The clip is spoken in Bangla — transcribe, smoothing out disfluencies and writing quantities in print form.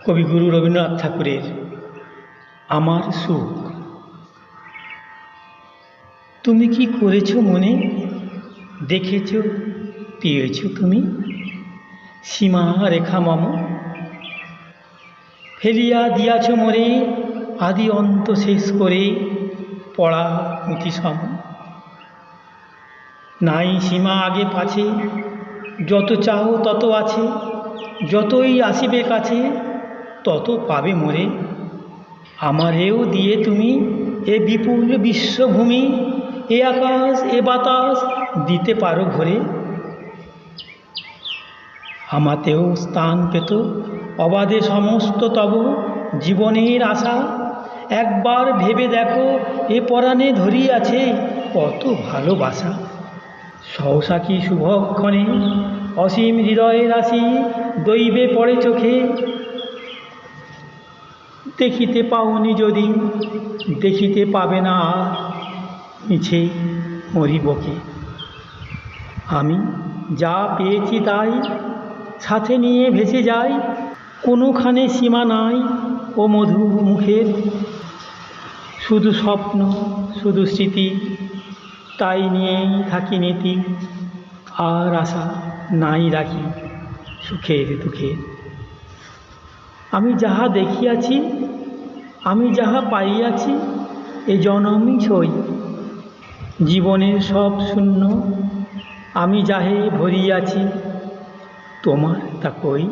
কবিগুরু রবীন্দ্রনাথ ঠাকুরের আমার সুখ। তুমি কি করেছ মনে, দেখেছ পেয়েছ তুমি সীমা রেখা মম, ফেলিয়া দিয়াছ মোরে আদি অন্ত শেষ করে পড়া পুঁথি সম। নাই সীমা আগে পাছে, যত চাও তত আছে, যতই আসিবে কাছে তত পাবে মোরে। আমারেও দিয়ে তুমি এ বিপুল বিশ্বভূমি, এ আকাশ এ বাতাস দিতে পারো ভরে। আমাতেও স্থান পেত অবাধে সমস্ত তব জীবনের আশা। একবার ভেবে দেখো এ পরাণে ধরিয়াছে কত ভালোবাসা। সহসা কি শুভক্ষণে অসীম হৃদয়ের রাশি দৈবে পড়ে চোখে। দেখিতে পাওনি যদি দেখিতে পাবে না আর, মিছে মরিবকে। আমি যা পেয়েছি তাই সাথে নিয়ে ভেসে যাই, কোনোখানে সীমা নাই ও মধুর মুখের। শুধু স্বপ্ন শুধু স্মৃতি, তাই নিয়েই থাকি নীতি, আর আশা নাই রাখি সুখের দুঃখের। আমি যাহা দেখিয়াছি আমি যাহা পাইয়াছি এ জনমই ছই, জীবনের সব শূন্য আমি যাহে ভরিয়াছি তোমার তা কই।